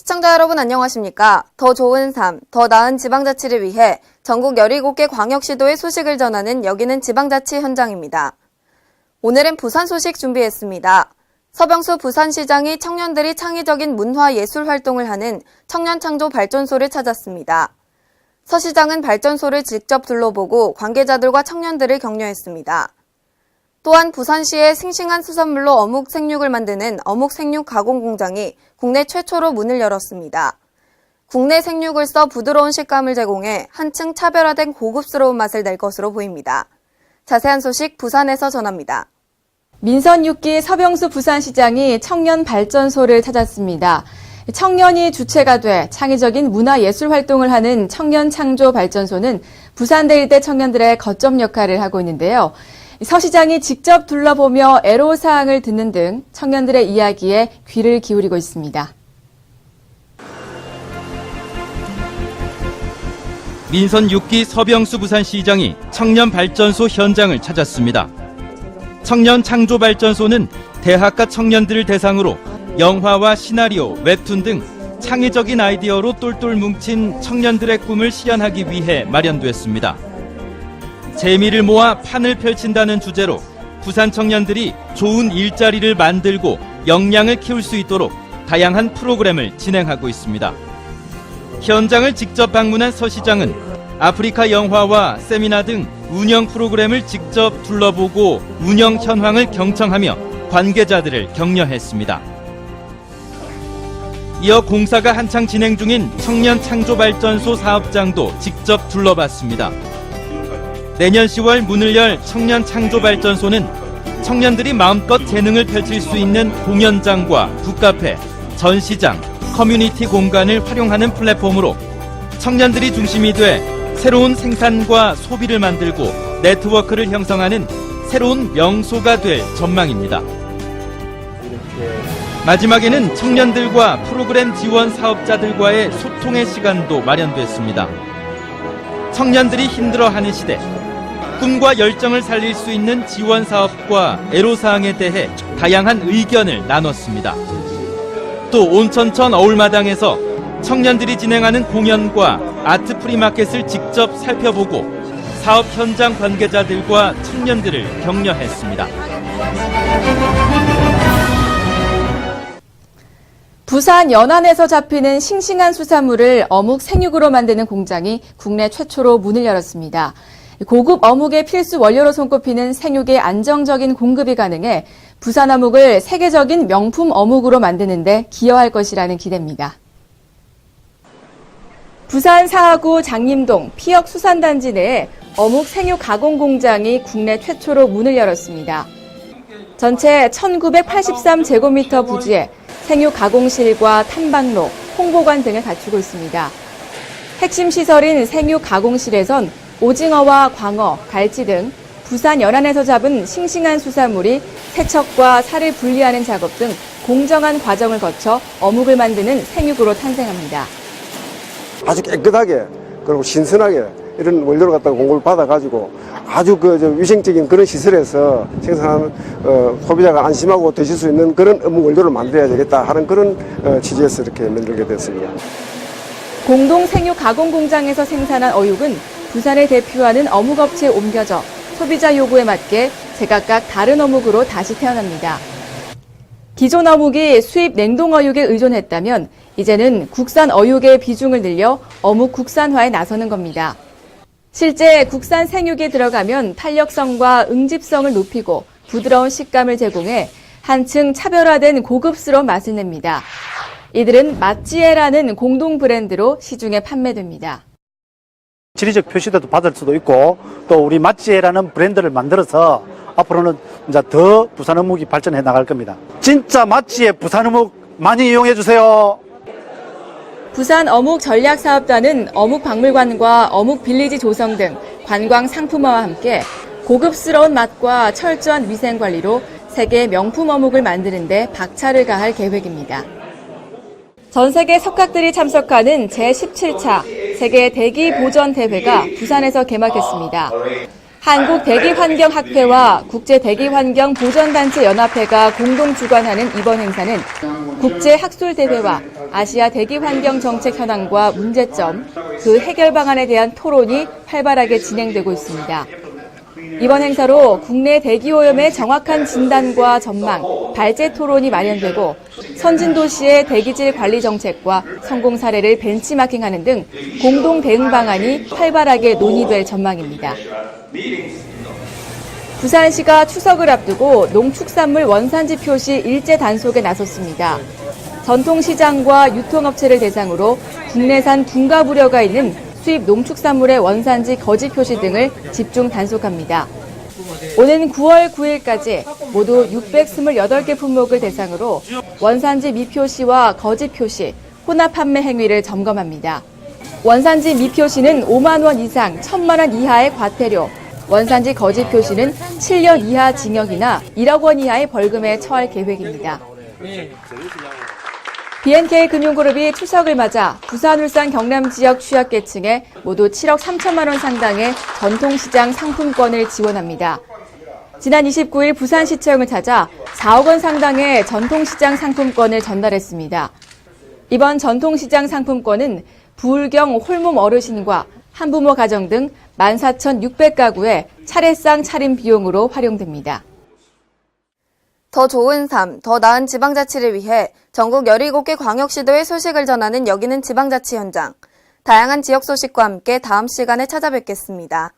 시청자 여러분 안녕하십니까? 더 좋은 삶, 더 나은 지방자치를 위해 전국 17개 광역시도의 소식을 전하는 여기는 지방자치 현장입니다. 오늘은 부산 소식 준비했습니다. 서병수 부산시장이 청년들이 창의적인 문화예술 활동을 하는 청년창조발전소를 찾았습니다. 서 시장은 발전소를 직접 둘러보고 관계자들과 청년들을 격려했습니다. 또한 부산시의 싱싱한 수산물로 어묵 생육을 만드는 어묵 생육 가공 공장이 국내 최초로 문을 열었습니다. 국내 생육을 써 부드러운 식감을 제공해 한층 차별화된 고급스러운 맛을 낼 것으로 보입니다. 자세한 소식 부산에서 전합니다. 민선 6기 서병수 부산시장이 청년 발전소를 찾았습니다. 청년이 주체가 돼 창의적인 문화예술 활동을 하는 청년창조발전소는 부산대 일대 청년들의 거점 역할을 하고 있는데요. 서 시장이 직접 둘러보며 애로사항을 듣는 등 청년들의 이야기에 귀를 기울이고 있습니다. 민선 6기 서병수 부산시장이 청년발전소 현장을 찾았습니다. 청년창조발전소는 대학가 청년들을 대상으로 영화와 시나리오, 웹툰 등 창의적인 아이디어로 똘똘 뭉친 청년들의 꿈을 실현하기 위해 마련됐습니다. 재미를 모아 판을 펼친다는 주제로 부산 청년들이 좋은 일자리를 만들고 역량을 키울 수 있도록 다양한 프로그램을 진행하고 있습니다. 현장을 직접 방문한 서 시장은 아프리카 영화와 세미나 등 운영 프로그램을 직접 둘러보고 운영 현황을 경청하며 관계자들을 격려했습니다. 이어 공사가 한창 진행 중인 청년창조발전소 사업장도 직접 둘러봤습니다. 내년 10월 문을 열 청년창조발전소는 청년들이 마음껏 재능을 펼칠 수 있는 공연장과 북카페, 전시장, 커뮤니티 공간을 활용하는 플랫폼으로 청년들이 중심이 돼 새로운 생산과 소비를 만들고 네트워크를 형성하는 새로운 명소가 될 전망입니다. 마지막에는 청년들과 프로그램 지원 사업자들과의 소통의 시간도 마련됐습니다. 청년들이 힘들어하는 시대, 꿈과 열정을 살릴 수 있는 지원 사업과 애로사항에 대해 다양한 의견을 나눴습니다. 또 온천천 어울마당에서 청년들이 진행하는 공연과 아트 프리마켓을 직접 살펴보고 사업 현장 관계자들과 청년들을 격려했습니다. 부산 연안에서 잡히는 싱싱한 수산물을 어묵 생육으로 만드는 공장이 국내 최초로 문을 열었습니다. 고급 어묵의 필수 원료로 손꼽히는 생육의 안정적인 공급이 가능해 부산 어묵을 세계적인 명품 어묵으로 만드는 데 기여할 것이라는 기대입니다. 부산 상하구 장림동 피역 수산단지 내에 어묵 생육 가공 공장이 국내 최초로 문을 열었습니다. 전체 1983제곱미터 부지에 생육 가공실과 탐방로, 홍보관 등을 갖추고 있습니다. 핵심 시설인 생육 가공실에선 오징어와 광어, 갈치 등 부산 연안에서 잡은 싱싱한 수산물이 세척과 살을 분리하는 작업 등 공정한 과정을 거쳐 어묵을 만드는 생육으로 탄생합니다. 아주 깨끗하게 그리고 신선하게 이런 원료를 갖다가 공급을 받아가지고 아주 위생적인 그런 시설에서 생산하는 소비자가 안심하고 드실 수 있는 그런 어묵 원료를 만들어야 되겠다 하는 그런 취지에서 이렇게 만들게 됐습니다. 공동 생육 가공 공장에서 생산한 어육은 부산을 대표하는 어묵업체에 옮겨져 소비자 요구에 맞게 제각각 다른 어묵으로 다시 태어납니다. 기존 어묵이 수입 냉동 어육에 의존했다면 이제는 국산 어육의 비중을 늘려 어묵 국산화에 나서는 겁니다. 실제 국산 생육이 들어가면 탄력성과 응집성을 높이고 부드러운 식감을 제공해 한층 차별화된 고급스러운 맛을 냅니다. 이들은 맛지혜라는 공동 브랜드로 시중에 판매됩니다. 지리적 표시도 받을 수도 있고 또 우리 맛지혜라는 브랜드를 만들어서 앞으로는 이제 더 부산 어묵이 발전해 나갈 겁니다. 진짜 맛지혜 부산 어묵 많이 이용해 주세요. 부산 어묵 전략사업단은 어묵 박물관과 어묵 빌리지 조성 등 관광 상품화와 함께 고급스러운 맛과 철저한 위생 관리로 세계 명품 어묵을 만드는 데 박차를 가할 계획입니다. 전 세계 석학들이 참석하는 제17차 세계 대기 보전 대회가 부산에서 개막했습니다. 한국대기환경학회와 국제대기환경보전단체 연합회가 공동 주관하는 이번 행사는 국제학술대회와 아시아 대기환경정책 현황과 문제점, 그 해결 방안에 대한 토론이 활발하게 진행되고 있습니다. 이번 행사로 국내 대기오염의 정확한 진단과 전망, 발제 토론이 마련되고 선진도시의 대기질 관리 정책과 성공 사례를 벤치마킹하는 등 공동 대응 방안이 활발하게 논의될 전망입니다. 부산시가 추석을 앞두고 농축산물 원산지 표시 일제 단속에 나섰습니다. 전통시장과 유통업체를 대상으로 국내산 분가 우려가 있는 수입 농축산물의 원산지 거짓 표시 등을 집중 단속합니다. 오는 9월 9일까지 모두 628개 품목을 대상으로 원산지 미표시와 거짓 표시, 혼합 판매 행위를 점검합니다. 원산지 미표시는 5만 원 이상 1,000만 원 이하의 과태료, 원산지 거짓 표시는 7년 이하 징역이나 1억 원 이하의 벌금에 처할 계획입니다. B&K 금융그룹이 추석을 맞아 부산, 울산, 경남 지역 취약계층에 모두 7억 3천만 원 상당의 전통시장 상품권을 지원합니다. 지난 29일 부산시청을 찾아 4억 원 상당의 전통시장 상품권을 전달했습니다. 이번 전통시장 상품권은 부울경 홀몸 어르신과 한부모 가정 등 14,600가구의 차례상 차림 비용으로 활용됩니다. 더 좋은 삶, 더 나은 지방자치를 위해 전국 17개 광역시도의 소식을 전하는 여기는 지방자치 현장. 다양한 지역 소식과 함께 다음 시간에 찾아뵙겠습니다.